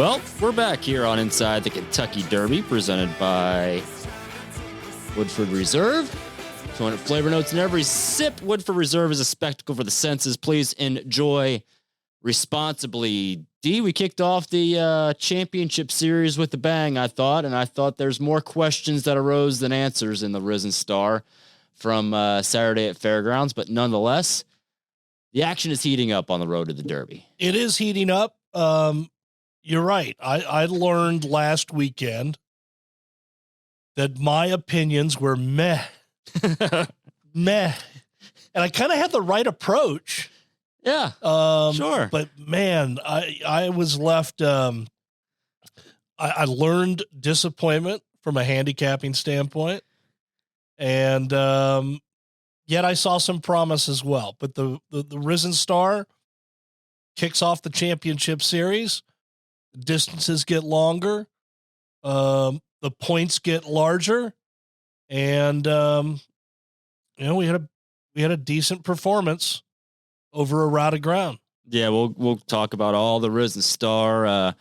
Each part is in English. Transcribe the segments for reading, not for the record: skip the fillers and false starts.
Well, we're back here on Inside the Kentucky Derby, presented by Woodford Reserve. 200 flavor notes in every sip. Woodford Reserve is a spectacle for the senses. Please enjoy responsibly. D, we kicked off the championship series with a bang, I thought there's more questions that arose than answers in the Risen Star from Saturday at Fairgrounds, but nonetheless, the action is heating up on the road to the Derby. It is heating up. You're right. I learned last weekend that my opinions were meh. Meh. And I kind of had the right approach. Yeah, sure. But man, I was left, I learned disappointment from a handicapping standpoint. And yet I saw some promise as well. But the Risen Star kicks off the championship series. Distances get longer. The points get larger. And, we had a decent performance over a route of ground. Yeah, we'll talk about all the Risen Star,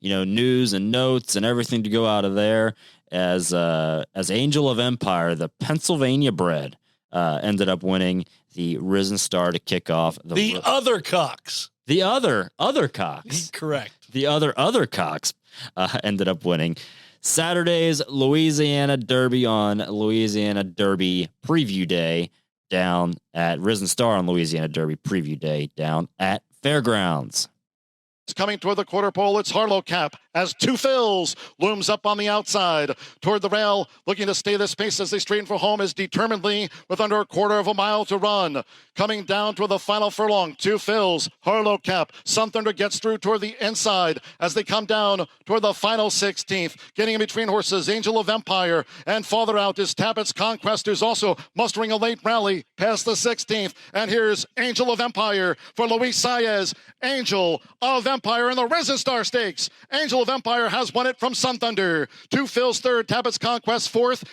news and notes and everything to go out of there as Angel of Empire, the Pennsylvania bred, ended up winning the Risen Star to kick off the other Cox. The other Cox. Correct. The other Cox ended up winning Saturday's Louisiana Derby on Louisiana Derby Preview Day down at Risen Star on Louisiana Derby Preview Day down at Fairgrounds. Coming toward the quarter pole, it's Harlow Cap as Two Phils looms up on the outside toward the rail, looking to stay this pace as they straighten for home is determinedly with under a quarter of a mile to run. Coming down toward the final furlong, Two Phils, Harlow Cap, Sun Thunder gets through toward the inside as they come down toward the final 16th. Getting in between horses, Angel of Empire, and farther out is Tappett's Conquest, who's also mustering a late rally past the 16th. And here's Angel of Empire for Luis Saez. Angel of Empire in the Risen Star Stakes. Angel of Empire has won it from Sun Thunder. Two Phil's third, Tappett's Conquest fourth.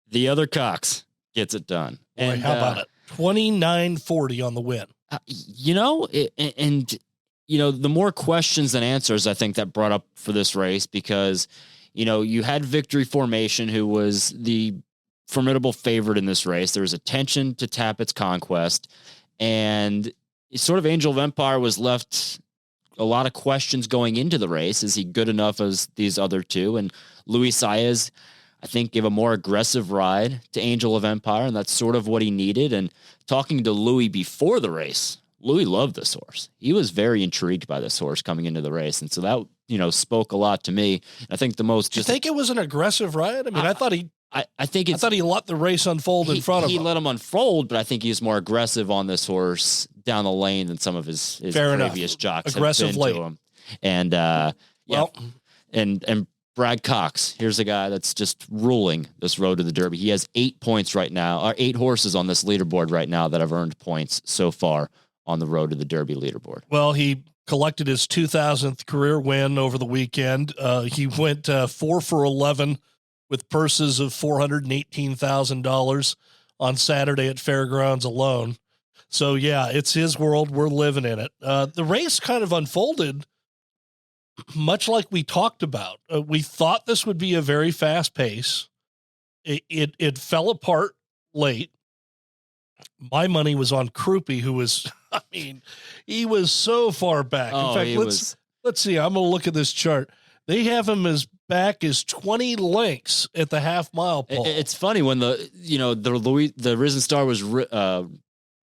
The other Cox gets it done. Boy, and how about it? 29.40 on the win. The more questions than answers, I think, that brought up for this race, because, you had Victory Formation, who was the formidable favorite in this race. There was attention to Tappett's Conquest, and sort of Angel of Empire was left a lot of questions going into the race. Is he good enough as these other two? And Luis Saez, I think, gave a more aggressive ride to Angel of Empire, and that's sort of what he needed. And talking to Louis before the race, Louis loved this horse. He was very intrigued by this horse coming into the race. And so that, spoke a lot to me. I think the most... Do you think it was an aggressive ride? I mean, I thought he let the race unfold in front of him. He let him unfold, but I think he's more aggressive on this horse down the lane than some of his previous jocks aggressive have been late to him. And and Brad Cox, here's a guy that's just ruling this road to the Derby. He has 8 points right now, or 8 horses on this leaderboard right now that have earned points so far on the road to the Derby leaderboard. Well, he collected his 2000th career win over the weekend. He went 4 for 11 with purses of $418,000 on Saturday at Fairgrounds alone. So, yeah, it's his world. We're living in it. The race kind of unfolded much like we talked about. We thought this would be a very fast pace. It fell apart late. My money was on Krupe, who was, he was so far back. In fact, let's see. I'm going to look at this chart. They have him as back as 20 lengths at the half mile pole. It's funny when the Risen Star was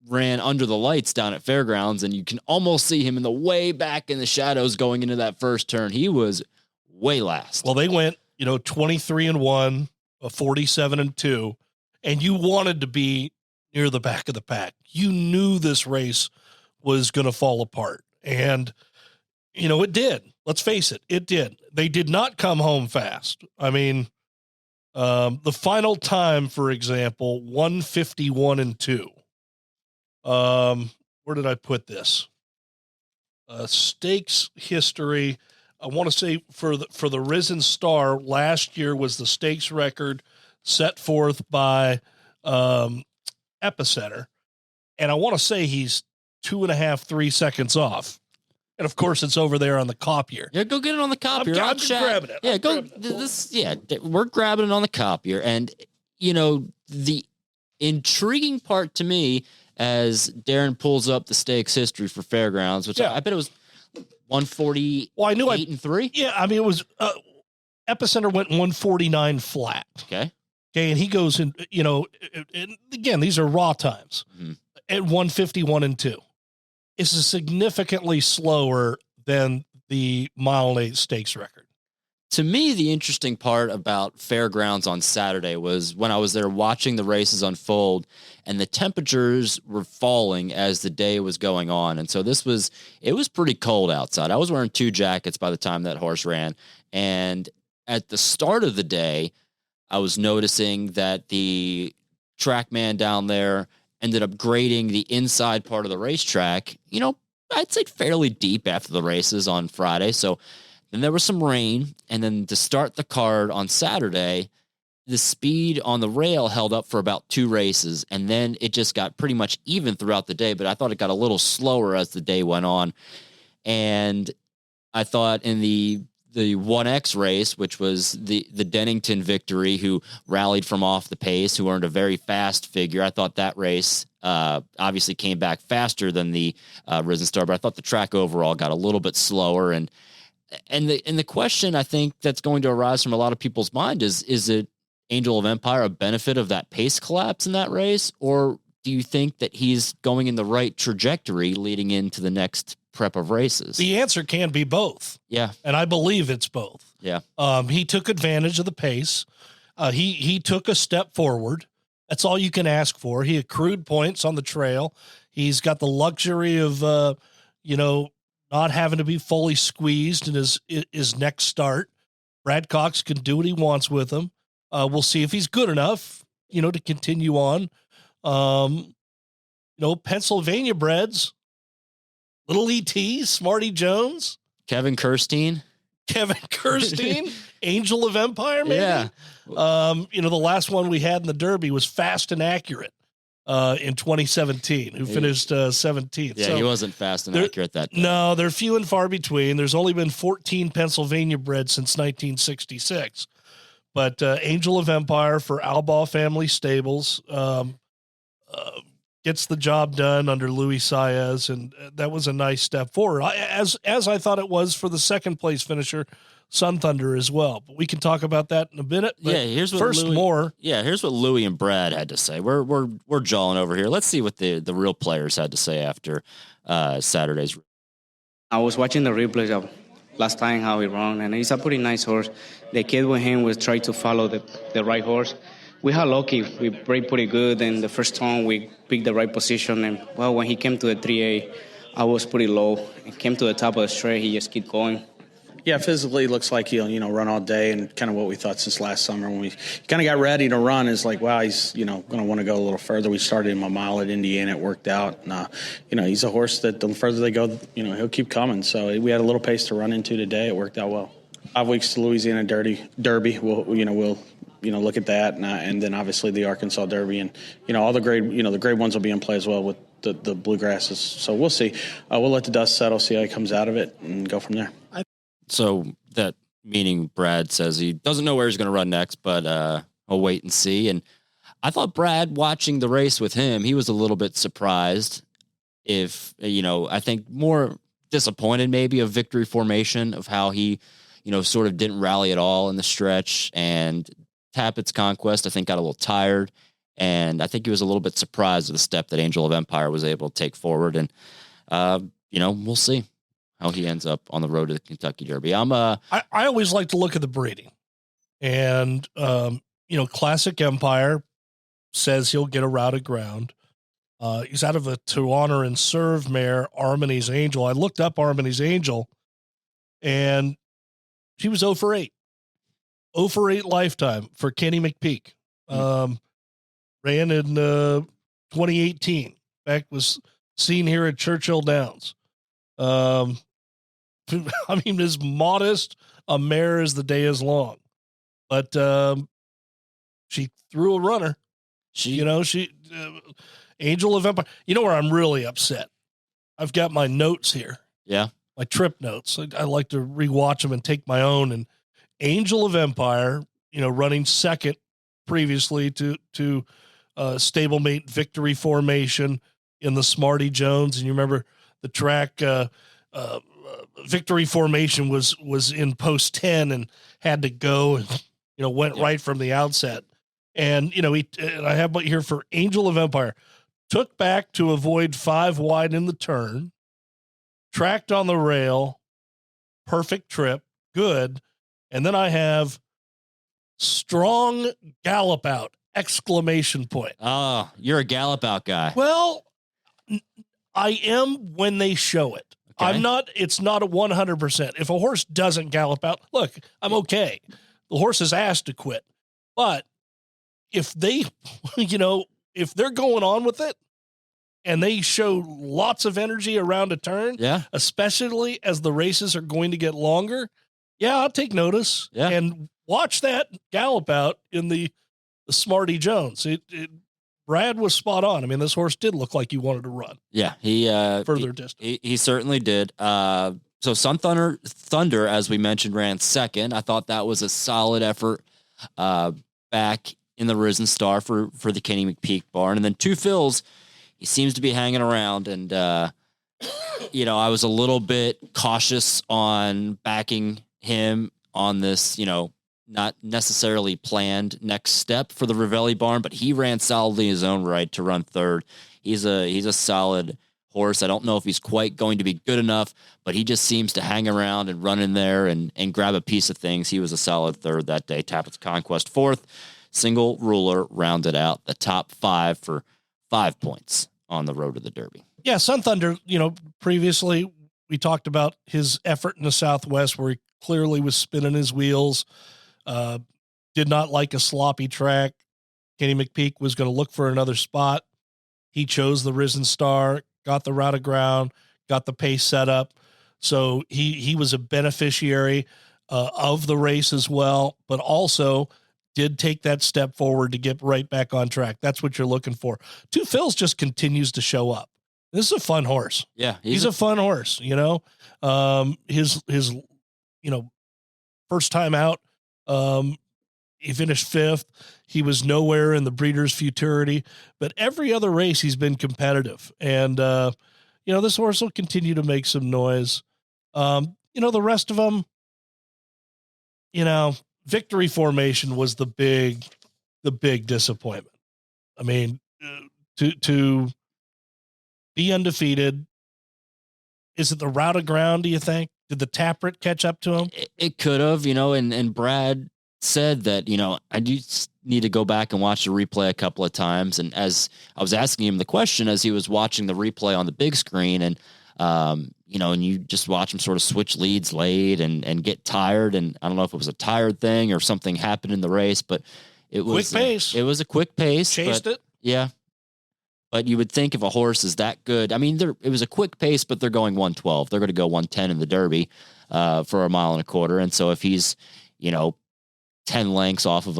ran under the lights down at Fairgrounds, and you can almost see him in the way back in the shadows going into that first turn. He was way last. Well, they went, 23-1, 47-2, and you wanted to be near the back of the pack. You knew this race was going to fall apart, and it did. Let's face it, it did. They did not come home fast. The final time, for example, 151-2. Where did I put this? Stakes history. I want to say for the Risen Star, last year was the stakes record set forth by Epicenter, and I want to say he's 2.5, 3 seconds off. And of course, it's over there on the copier. Yeah, go get it on the copier. I'm grabbing it. Yeah, we're grabbing it on the copier. And, the intriguing part to me as Darren pulls up the stakes history for Fairgrounds, which I bet it was 148 and 3. Yeah, I mean, it was Epicenter went 149 flat. Okay, and he goes in, and again, these are raw times at 151 and 2. It's significantly slower than the mile and 8 stakes record. To me, the interesting part about Fairgrounds on Saturday was when I was there watching the races unfold and the temperatures were falling as the day was going on. And so it was pretty cold outside. I was wearing 2 jackets by the time that horse ran. And at the start of the day, I was noticing that the track man down there ended up grading the inside part of the racetrack, I'd say fairly deep after the races on Friday. So then there was some rain. And then to start the card on Saturday, the speed on the rail held up for about 2 races. And then it just got pretty much even throughout the day. But I thought it got a little slower as the day went on. And I thought in the 1X race, which was the Dennington victory, who rallied from off the pace, who earned a very fast figure. I thought that race obviously came back faster than the Risen Star, but I thought the track overall got a little bit slower. And the question I think that's going to arise from a lot of people's mind is it Angel of Empire a benefit of that pace collapse in that race, or do you think that he's going in the right trajectory leading into the next prep of races? The answer can be both. Yeah. And I believe it's both. Yeah. He took advantage of the pace. He took a step forward. That's all you can ask for. He accrued points on the trail. He's got the luxury of, not having to be fully squeezed in his next start. Brad Cox can do what he wants with him. We'll see if he's good enough, to continue on. Pennsylvania breds, Little E.T., Smarty Jones, Kevin Kirstein, Angel of Empire, maybe. Yeah. The last one we had in the Derby was Fast and Accurate in 2017, who finished 17th. Yeah, so he wasn't fast and accurate that day. No, they're few and far between. There's only been 14 Pennsylvania bred since 1966. But Angel of Empire for Albaugh Family Stables gets the job done under Louis Saez, and that was a nice step forward, as I thought it was for the second place finisher, Sun Thunder, as well. But we can talk about that in a minute. But here's what here's what Louis and Brad had to say. We're jawing over here. Let's see what the real players had to say after Saturday's. I was watching the replays of last time how he ran, and he's a pretty nice horse. The kid with him was trying to follow the right horse. We had lucky. We raced pretty good, and the first turn we picked the right position. And when he came to the 3A, I was pretty low. He came to the top of the straight. He just kept going. Yeah, physically looks like he'll run all day, and kind of what we thought since last summer when we kind of got ready to run is like, wow, he's going to want to go a little further. We started him a mile at Indiana, it worked out. And, he's a horse that the further they go, he'll keep coming. So we had a little pace to run into today. It worked out well. 5 weeks to Louisiana Derby. We'll look at that, and then obviously the Arkansas Derby, and all the grade ones will be in play as well with the bluegrasses. So we'll see. We'll let the dust settle, see how he comes out of it, and go from there. So that meaning Brad says he doesn't know where he's going to run next, but I'll wait and see. And I thought Brad, watching the race with him, he was a little bit surprised. I think more disappointed maybe of victory formation, of how he, sort of didn't rally at all in the stretch, and Tappett's Conquest, I think, got a little tired. And I think he was a little bit surprised at the step that Angel of Empire was able to take forward. And, we'll see how he ends up on the road to the Kentucky Derby. I always like to look at the breeding, and, Classic Empire says he'll get a routed ground. He's out of a To Honor and Serve mare, Armony's Angel. I looked up Armony's Angel, and she was 0 for 8. 0 for 8 lifetime for Kenny McPeak. Ran in 2018. Back was seen here at Churchill Downs. As modest a mare as the day is long, but she threw a runner. Angel of Empire. You know where I'm really upset? I've got my notes here. Yeah. trip notes. I like to rewatch them and take my own. And Angel of Empire, running second previously to stablemate Victory Formation in the Smarty Jones. And you remember the track Victory Formation was in post 10 and had to go and, went right from the outset. And, and I have here for Angel of Empire, took back to avoid 5 wide in the turn, tracked on the rail, perfect trip, good. And then I have strong gallop out, exclamation point. Oh, you're a gallop out guy. Well, I am when they show it. Okay. It's not a 100%. If a horse doesn't gallop out, look, I'm okay. The horse is asked to quit. But if they, if they're going on with it and they show lots of energy around a turn, especially as the races are going to get longer, I'll take notice and watch that gallop out in the Smarty Jones. Brad was spot on. I mean, this horse did look like he wanted to run. Yeah, he further distance. He certainly did. So Sun Thunder, as we mentioned, ran second. I thought that was a solid effort back in the Risen Star for the Kenny McPeak barn. And then Two Phils, he seems to be hanging around. And, I was a little bit cautious on backing him on this, not necessarily planned next step for the Ravelli barn, but he ran solidly in his own right to run third. He's a solid horse. I don't know if he's quite going to be good enough, but he just seems to hang around and run in there and grab a piece of things. He was a solid third that day. Tappett's Conquest fourth. Single ruler rounded out the top 5 for 5 points on the road to the Derby. Yeah, Sun Thunder, previously we talked about his effort in the Southwest where he clearly was spinning his wheels, did not like a sloppy track. Kenny McPeak was going to look for another spot. He chose the Risen Star, got the route of ground, got the pace set up. So he was a beneficiary of the race as well, but also did take that step forward to get right back on track. That's what you're looking for. Two Phils just continues to show up. This is a fun horse. Yeah. He's a fun horse, his first time out, he finished 5th. He was nowhere in the Breeders' Futurity, but every other race he's been competitive. And, this horse will continue to make some noise. The rest of them, Victory Formation was the big disappointment. I mean, to be undefeated, is it the route of ground, do you think? Did the Tappert catch up to him? It could have, and Brad said that, I do need to go back and watch the replay a couple of times. And as I was asking him the question, as he was watching the replay on the big screen and, and you just watch him sort of switch leads late and get tired. And I don't know if it was a tired thing or something happened in the race, but it was quick pace. It was a quick pace. Chased it. Yeah. But you would think if a horse is that good, I mean, it was a quick pace, but they're going 112. They're going to go 110 in the Derby for a mile and a quarter. And so if he's, 10 lengths off of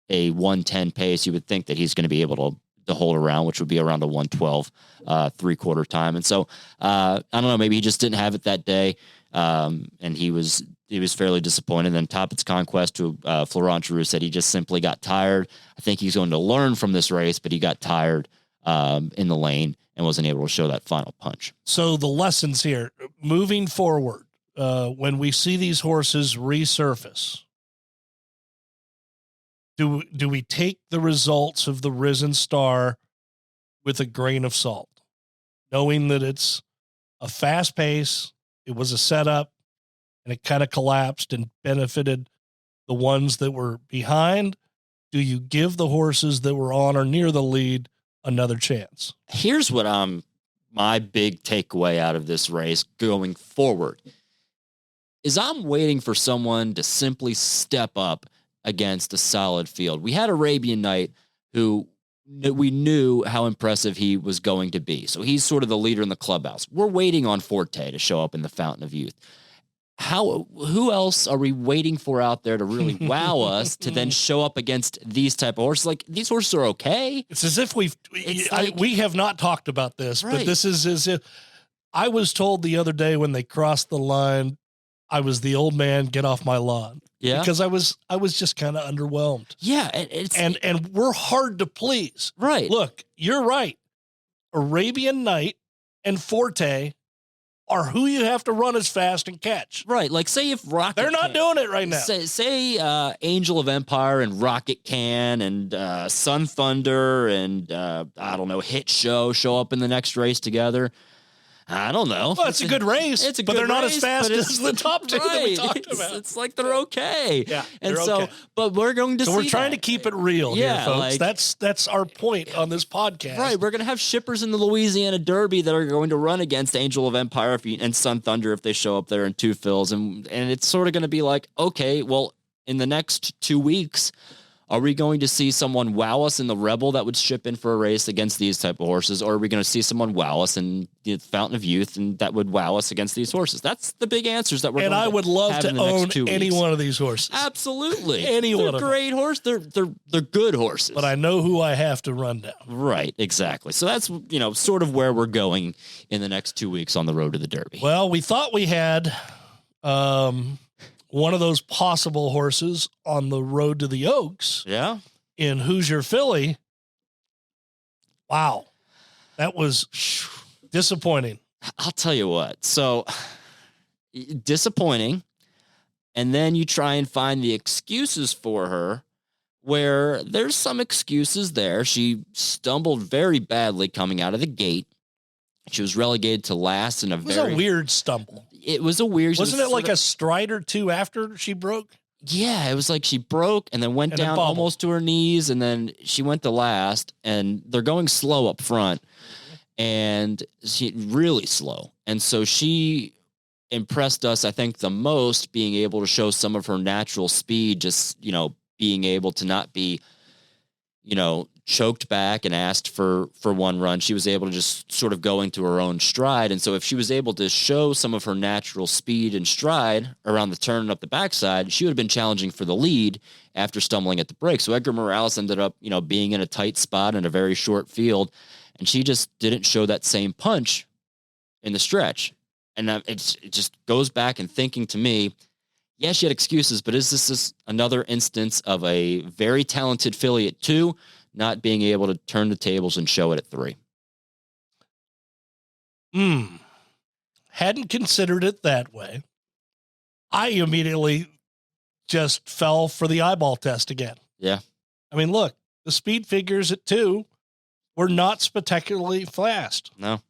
a 110 pace, you would think that he's going to be able to hold around, which would be around a 112 3/4 time. And so I don't know, maybe he just didn't have it that day. And he was fairly disappointed. And then Tappett's Conquest to Florent Giroux said he just simply got tired. I think he's going to learn from this race, but he got tired in the lane and wasn't able to show that final punch. So the lessons here, moving forward, when we see these horses resurface, do we take the results of the Risen Star with a grain of salt, knowing that it's a fast pace, it was a setup, and it kind of collapsed and benefited the ones that were behind? Do you give the horses that were on or near the lead another chance? Here's what my big takeaway out of this race going forward is I'm waiting for someone to simply step up against a solid field. We had Arabian Night, who we knew how impressive he was going to be. So he's sort of the leader in the clubhouse. We're waiting on Forte to show up in the Fountain of Youth. Who else are we waiting for out there to really wow us to then show up against these type of horses? Like, these horses are okay. It's as if we have not talked about this, right. But this is as if I was told the other day when they crossed the line, I was the old man, get off my lawn. Yeah. Because I was just kind of underwhelmed. Yeah. And we're hard to please. Right. Look, you're right. Arabian Night and Forte are who you have to run as fast and catch. Right. Like, say if Rocket They're not doing it right now. Say Angel of Empire and Rocket Can and Sun Thunder and I don't know, Hit Show up in the next race together. I don't know. Well, it's a good race, but they're not as fast as the top two that we talked about. It's like they're okay. Yeah, and so, okay. But we're going to see we're trying to keep it real here, folks. Like, that's our point on this podcast. Right, we're going to have shippers in the Louisiana Derby that are going to run against Angel of Empire and Sun Thunder if they show up there in two fills. And it's sort of going to be like, okay, well, in the next 2 weeks, are we going to see someone wow us in the Rebel that would ship in for a race against these type of horses? Or are we going to see someone wow us in the Fountain of Youth and that would wow us against these horses? That's the big answers that we're going to have. And I would love to own any one of these horses. Absolutely. Any one of them. They're great horses. They're good horses. But I know who I have to run down. Right, exactly. So that's, sort of where we're going in the next 2 weeks on the road to the Derby. Well, we thought we had one of those possible horses on the road to the Oaks. Yeah. In Hoosier Philly. Wow. That was disappointing. I'll tell you what. So disappointing. And then you try and find the excuses for her where there's some excuses there. She stumbled very badly coming out of the gate. She was relegated to last in a weird stumble. It was a weird. Wasn't it like a stride or two after she broke? Yeah, it was like she broke and then went down almost to her knees, and then she went to last, and they're going slow up front, and she really slow. And so she impressed us, I think, the most, being able to show some of her natural speed, just, being able to not be, choked back and asked for one run. She was able to just sort of go into her own stride. And so if she was able to show some of her natural speed and stride around the turn and up the backside, she would have been challenging for the lead after stumbling at the break. So Edgar Morales ended up, being in a tight spot in a very short field, and she just didn't show that same punch in the stretch. And it just goes back and thinking to me, yeah, she had excuses, but is this another instance of a very talented filly at 2 not being able to turn the tables and show it at 3? Hadn't considered it that way. I immediately just fell for the eyeball test again. Yeah. I mean, look, the speed figures at 2 were not spectacularly fast. No.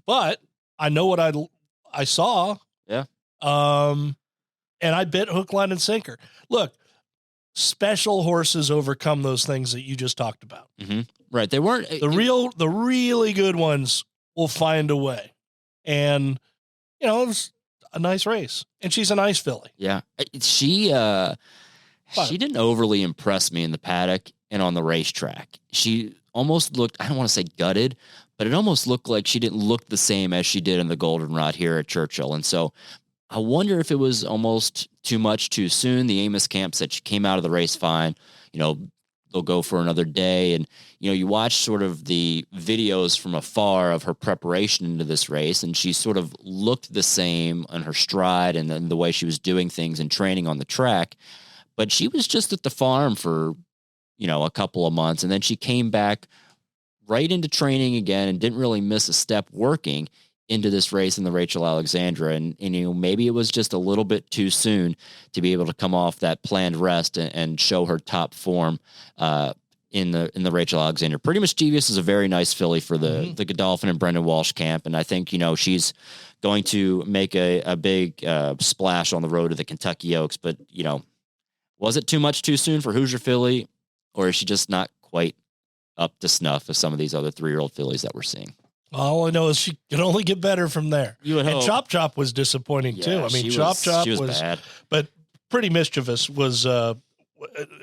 But I know what I saw. Yeah. And I bit hook, line, and sinker. Look, special horses overcome those things that you just talked about. Mm-hmm. Right. They weren't the really good ones will find a way. And, it was a nice race, and she's a nice filly. Yeah. She didn't overly impress me in the paddock and on the racetrack. She almost looked, I don't want to say gutted, but it almost looked like she didn't look the same as she did in the Goldenrod here at Churchill. And so I wonder if it was almost too much too soon. The Amos camp said she came out of the race fine. They'll go for another day. And, you watch sort of the videos from afar of her preparation into this race, and she sort of looked the same on her stride and then the way she was doing things and training on the track. But she was just at the farm for, a couple of months. And then she came back right into training again and didn't really miss a step working into this race in the Rachel Alexandra. And maybe it was just a little bit too soon to be able to come off that planned rest and show her top form in the Rachel Alexandra. Pretty Mischievous is a very nice filly for the Godolphin and Brendan Walsh camp. And I think, she's going to make a big splash on the road to the Kentucky Oaks. But, was it too much too soon for Hoosier Philly, or is she just not quite up to snuff of some of these other 3-year-old fillies that we're seeing? All I know is she can only get better from there. You would hope. And Chop Chop was disappointing too. I mean, Chop Chop was bad, but Pretty Mischievous is a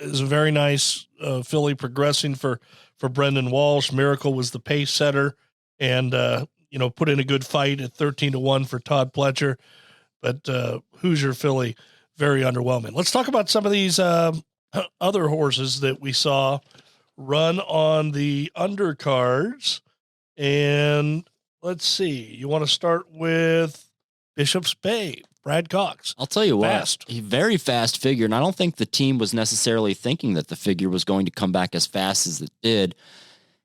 very nice filly progressing for Brendan Walsh. Miracle was the pace setter, and put in a good fight at 13-1 for Todd Pletcher. But Hoosier filly, very underwhelming. Let's talk about some of these other horses that we saw run on the undercards. And let's see. You want to start with Bishop's Bay, Brad Cox. I'll tell you what, Fast. he very fast figure, and I don't think the team was necessarily thinking that the figure was going to come back as fast as it did,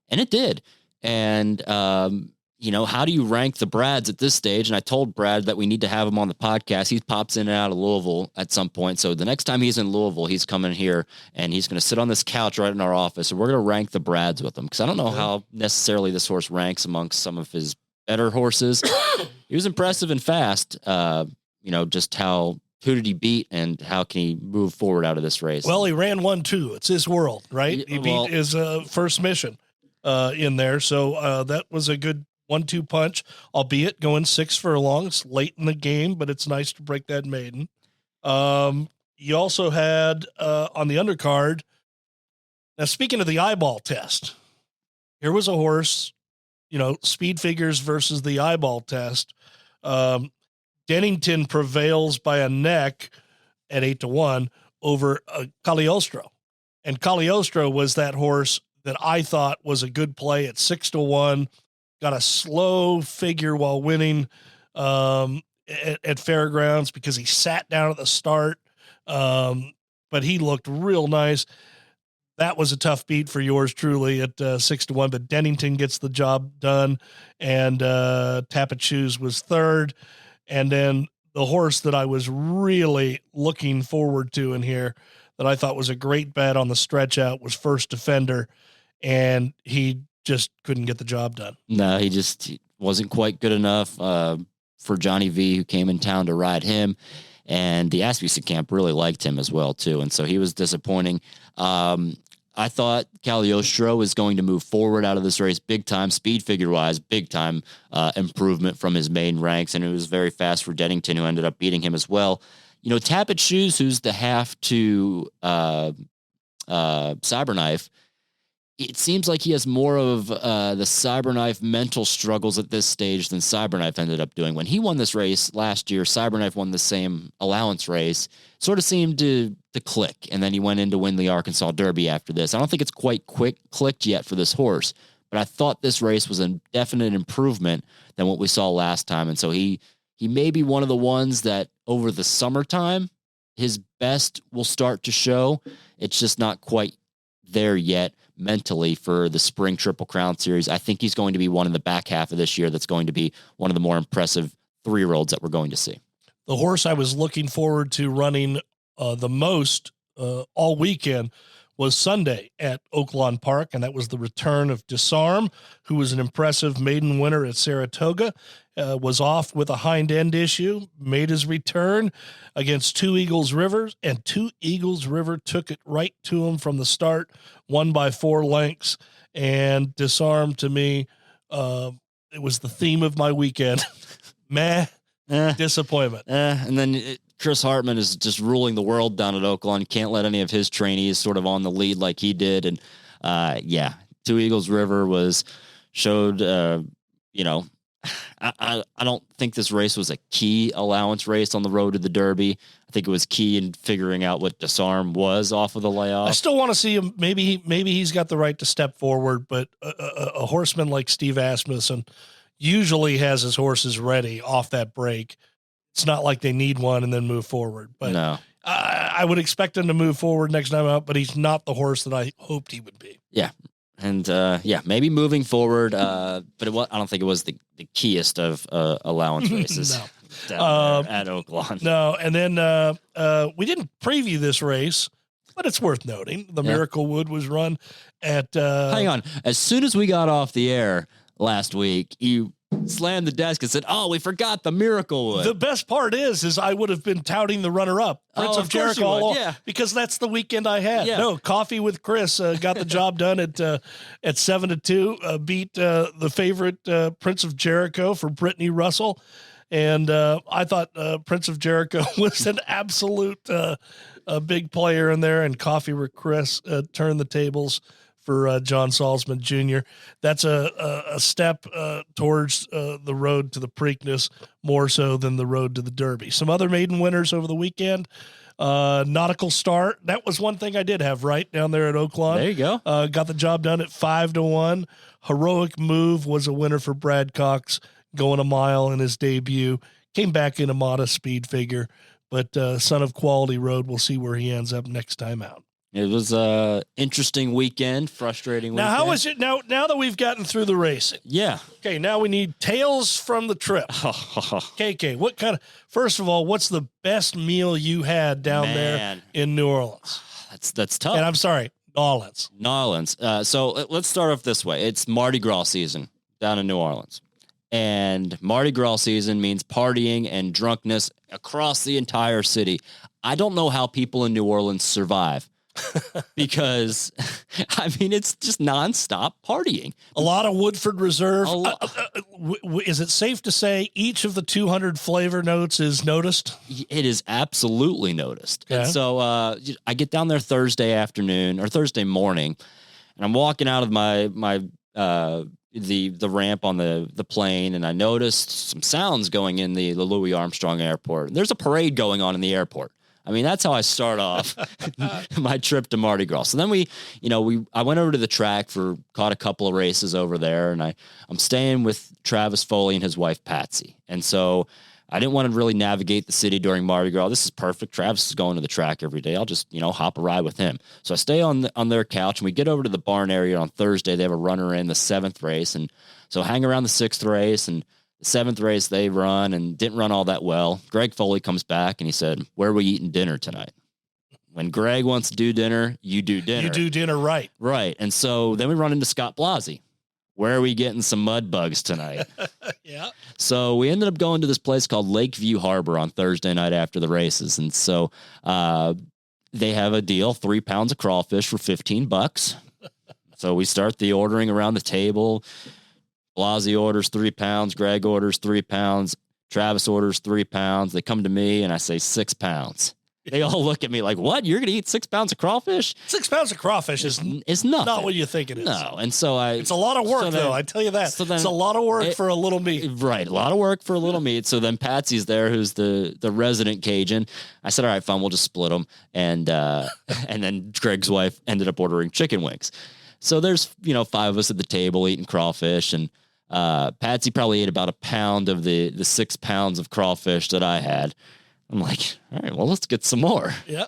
and it did. And how do you rank the Brads at this stage? And I told Brad that we need to have him on the podcast. He pops in and out of Louisville at some point. So the next time he's in Louisville, he's coming here and he's going to sit on this couch right in our office, and we're going to rank the Brads with him. Cause I don't know how necessarily this horse ranks amongst some of his better horses. He was impressive and fast. Just who did he beat and how can he move forward out of this race? Well, he ran 1-2. It's his world, right? He beat his first mission in there. So that was a good 1-2 punch, albeit going 6 furlongs late in the game, but it's nice to break that maiden. You also had on the undercard. Now, speaking of the eyeball test, here was a horse, speed figures versus the eyeball test. Dennington prevails by a neck at 8-1 over Cagliostro. And Cagliostro was that horse that I thought was a good play at 6-1. Got a slow figure while winning at Fairgrounds because he sat down at the start. But he looked real nice. That was a tough beat for yours truly at 6-1, but Dennington gets the job done, and Tappet Shoes was third. And then the horse that I was really looking forward to in here that I thought was a great bet on the stretch out was First Defender, and he just couldn't get the job done. No, he wasn't quite good enough for Johnny V, who came in town to ride him. And the Asmussen camp really liked him as well, too. And so he was disappointing. I thought Cagliostro was going to move forward out of this race big time, speed figure wise, big time improvement from his main ranks. And it was very fast for Dennington, who ended up beating him as well. Tappet Shoes, who's the half to Cyberknife, it seems like he has more of the Cyberknife mental struggles at this stage than Cyberknife ended up doing. When he won this race last year, Cyberknife won the same allowance race, sort of seemed to click, and then he went in to win the Arkansas Derby after this. I don't think it's quite clicked yet for this horse, but I thought this race was a definite improvement than what we saw last time, and so he may be one of the ones that over the summertime, his best will start to show. It's just not quite there yet mentally for the spring Triple Crown series. I think he's going to be one in the back half of this year that's going to be one of the more impressive 3-year-olds that we're going to see. The horse I was looking forward to running the most all weekend was Sunday at Oaklawn Park, and that was the return of Disarm, who was an impressive maiden winner at Saratoga, was off with a hind end issue, made his return against Two Eagles River, and Two Eagles River took it right to him from the start, won by 4 lengths, and Disarm, to me, it was the theme of my weekend. Disappointment. And then Chris Hartman is just ruling the world down at Oaklawn. Can't let any of his trainees sort of on the lead like he did. And Two Eagles River showed, I don't think this race was a key allowance race on the road to the Derby. I think it was key in figuring out what Disarm was off of the layoff. I still want to see him. Maybe he's got the right to step forward, but a horseman like Steve Asmussen usually has his horses ready off that break. It's not like they need one and then move forward. But no, I would expect him to move forward next time out, but he's not the horse that I hoped he would be. Yeah. And maybe moving forward, but I don't think it was the keyest of allowance races down there at Oaklawn. No, and then we didn't preview this race, but it's worth noting. The Miracle Wood was run at... Hang on. As soon as we got off the air last week, you slammed the desk and said, "Oh, we forgot the Miracle Wood." The best part is I would have been touting the runner-up, Prince of Jericho, because that's the weekend I had. Yeah. No, Coffee with Chris got the job done at 7-2, beat the favorite Prince of Jericho for Brittany Russell, and I thought Prince of Jericho was an absolute a big player in there, and Coffee with Chris turned the tables for John Salzman Jr. That's a step towards the road to the Preakness more so than the road to the Derby. Some other maiden winners over the weekend. Nautical Star. That was one thing I did have right down there at Oaklawn. There you go. Got the job done at 5-1. Heroic Move was a winner for Brad Cox, going a mile in his debut. Came back in a modest speed figure, but Son of Quality Road, we'll see where he ends up next time out. It was a interesting weekend, frustrating weekend. Now, how was it? Now that we've gotten through the racing. Yeah. Okay, now we need tales from the trip. KK, first of all, what's the best meal you had down there in New Orleans? That's tough. And I'm sorry, New Orleans. So let's start off this way. It's Mardi Gras season down in New Orleans. And Mardi Gras season means partying and drunkenness across the entire city. I don't know how people in New Orleans survive. Because, I mean, it's just nonstop partying. A lot of Woodford Reserve. Is it safe to say each of the 200 flavor notes is noticed? It is absolutely noticed. Okay. And so I get down there Thursday afternoon or Thursday morning, and I'm walking out of the ramp on the plane, and I noticed some sounds going in the Louis Armstrong Airport. There's a parade going on in the airport. I mean, that's how I start off my trip to Mardi Gras. So then I went over to the track caught a couple of races over there, and I'm staying with Travis Foley and his wife, Patsy. And so I didn't want to really navigate the city during Mardi Gras. This is perfect. Travis is going to the track every day. I'll just, hop a ride with him. So I stay on their couch, and we get over to the barn area on Thursday. They have a runner in the 7th race. And so hang around the 6th race, and the 7th race they run and didn't run all that well. Greg Foley comes back and he said, "Where are we eating dinner tonight?" When Greg wants to do dinner, you do dinner. You do dinner right. Right. And so then we run into Scott Blasi. "Where are we getting some mud bugs tonight?" Yeah. So we ended up going to this place called Lakeview Harbor on Thursday night after the races. And so they have a deal, 3 pounds of crawfish for $15. So we start the ordering around the table. Blasi orders 3 pounds. Greg orders 3 pounds. Travis orders 3 pounds. They come to me and I say 6 pounds. They all look at me like, "What? You're going to eat 6 pounds of crawfish?" 6 pounds of crawfish is nothing. Not what you think it is. No. And so it's a lot of work, though. I tell you that. It's a lot of work for a little meat. Right. A lot of work for a little meat. So then Patsy's there, who's the resident Cajun. I said, "All right, fine. We'll just split them." And then Greg's wife ended up ordering chicken wings. So there's, 5 of us at the table eating crawfish, and Patsy probably ate about a pound of the 6 pounds of crawfish that I had. I'm like, "All right, well, let's get some more." Yeah.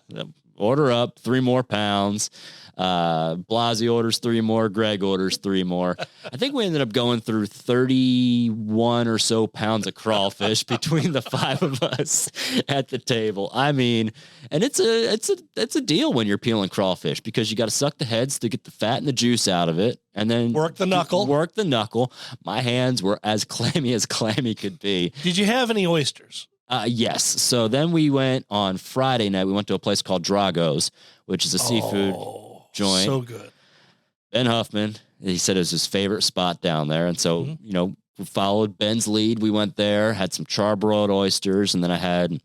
Order up 3 more pounds. Blasi orders 3 more. Greg orders 3 more. I think we ended up going through 31 or so pounds of crawfish between the 5 of us at the table. I mean, and it's a deal when you're peeling crawfish, because you got to suck the heads to get the fat and the juice out of it, and then work the knuckle. My hands were as clammy could be. Did you have any oysters? Yes. So then we went on Friday night. We went to a place called Drago's, which is a seafood joint. So good. Ben Huffman, he said it was his favorite spot down there. And so, we followed Ben's lead. We went there, had some charbroiled oysters, and then I had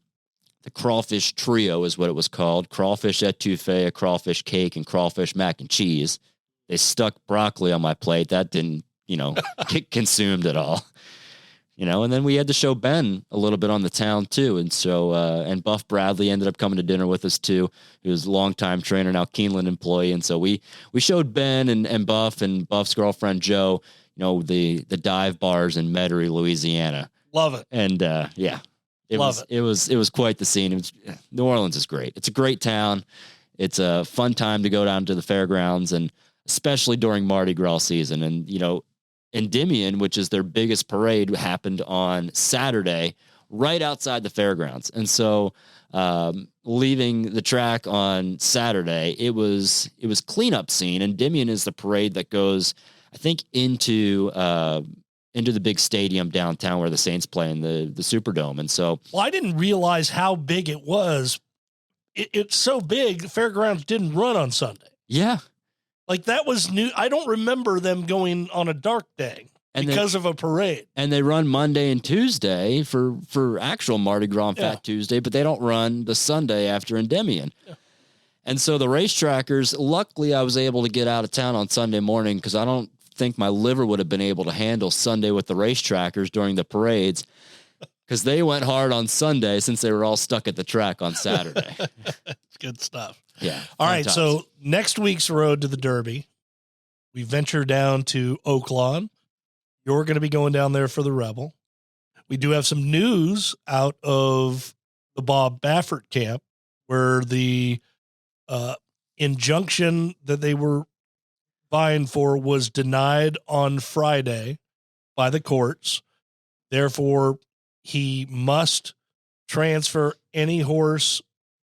the crawfish trio is what it was called. Crawfish etouffee, a crawfish cake, and crawfish mac and cheese. They stuck broccoli on my plate. That didn't, get consumed at all. And then we had to show Ben a little bit on the town too. And so, and Buff Bradley ended up coming to dinner with us too. He was a longtime trainer, now Keeneland employee. And so we showed Ben and Buff's girlfriend, Joe, the dive bars in Metairie, Louisiana. Love it. And, it was quite the scene. New Orleans is great. It's a great town. It's a fun time to go down to the fairgrounds, and especially during Mardi Gras season. And, Endymion, which is their biggest parade, happened on Saturday right outside the fairgrounds. And so leaving the track on Saturday, it was cleanup scene. Endymion is the parade that goes, I think, into the big stadium downtown where the Saints play in the Superdome. And so, well, I didn't realize how big it was. It's so big, the fairgrounds didn't run on Sunday. Yeah. Like, that was new. I don't remember them going on a dark day because of a parade. And they run Monday and Tuesday for actual Mardi Gras and Fat Tuesday, but they don't run the Sunday after Endymion. Yeah. And so the race trackers, luckily I was able to get out of town on Sunday morning, because I don't think my liver would have been able to handle Sunday with the race trackers during the parades. because they went hard on Sunday since they were all stuck at the track on Saturday. Good stuff. Yeah. All right. So next week's road to the Derby, we venture down to Oaklawn. You're going to be going down there for the Rebel. We do have some news out of the Bob Baffert camp where the injunction that they were vying for was denied on Friday by the courts. Therefore, he must transfer any horse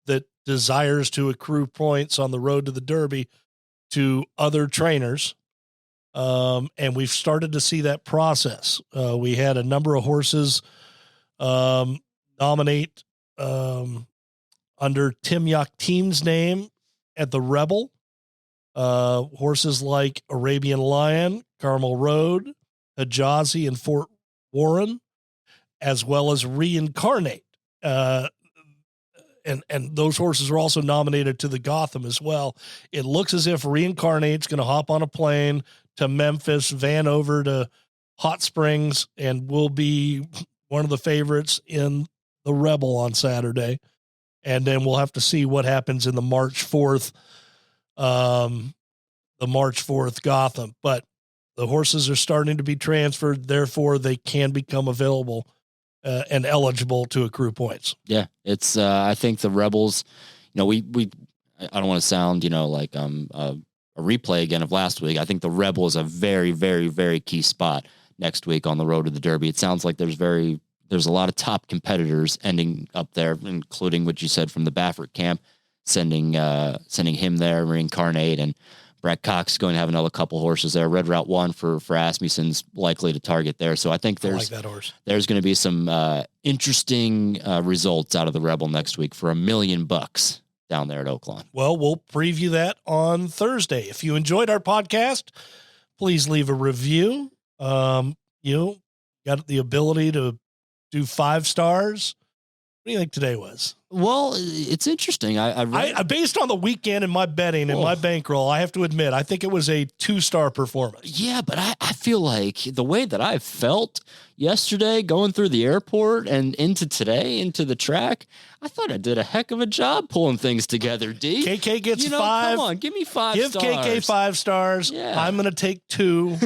that desires to accrue points on the road to the Derby to other trainers. And we've started to see that process. We had a number of horses nominate under Tim Yakteem's name at the Rebel. Horses like Arabian Lion, Carmel Road, Hijazi, and Fort Warren, as well as Reincarnate. And those horses are also nominated to the Gotham as well. It looks as if Reincarnate's going to hop on a plane to Memphis, van over to Hot Springs, and will be one of the favorites in the Rebel on Saturday. And then we'll have to see what happens in the March 4th, Gotham. But the horses are starting to be transferred. Therefore, they can become available and eligible to accrue points. Yeah, it's I think the Rebels, I don't want to sound, like a replay again of last week. I think the Rebel is a very, very, very key spot next week on the road to the Derby. It sounds like there's a lot of top competitors ending up there, including what you said from the Baffert camp, sending him there, Reincarnate, and Brett Cox is going to have another couple horses there. Red Route 1 for Asmussen's likely to target there. So I think I like that horse. There's going to be some interesting results out of the Rebel next week for $1 million down there at Oaklawn. Well, we'll preview that on Thursday. If you enjoyed our podcast, please leave a review. Got the ability to do 5 stars. What do you think today was? Well, it's interesting. I based on the weekend and my betting and my bankroll, I have to admit, I think it was a 2-star performance. Yeah, but I feel like the way that I felt yesterday going through the airport and into today, into the track, I thought I did a heck of a job pulling things together, D. KK gets 5. Come on, give me 5 Give stars. KK 5 stars. Yeah. I'm going to take 2.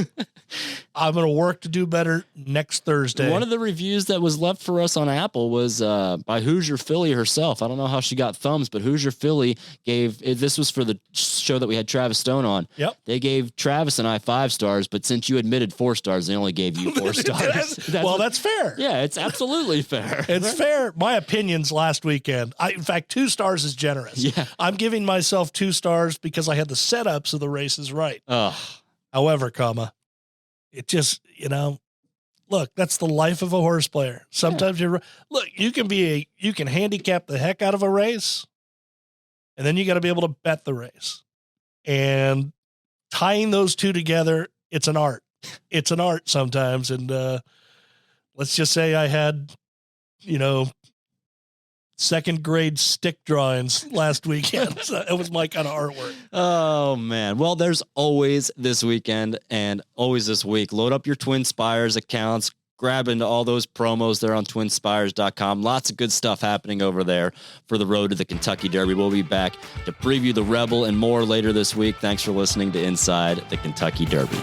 I'm going to work to do better next Thursday. One of the reviews that was left for us on Apple was by Hoosier Philly herself. I don't know how she got thumbs, but Hoosier Philly this was for the show that we had Travis Stone on. Yep. They gave Travis and I 5 stars, but since you admitted 4 stars, they only gave you 4 stars. That's fair. Yeah, it's absolutely fair. It's fair. My opinions last weekend. In fact, 2 stars is generous. Yeah. I'm giving myself 2 stars because I had the setups of the races right. Oh. However, it just, look, that's the life of a horse player. Sometimes you can handicap the heck out of a race, and then you got to be able to bet the race. And tying those two together, it's an art. It's an art sometimes. And let's just say I had, 2nd grade stick drawings last weekend. So it was my kind of artwork. Oh, man. Well, there's always this weekend and always this week. Load up your Twin Spires accounts. Grab into all those promos there on twinspires.com. Lots of good stuff happening over there for the road to the Kentucky Derby. We'll be back to preview the Rebel and more later this week. Thanks for listening to Inside the Kentucky Derby.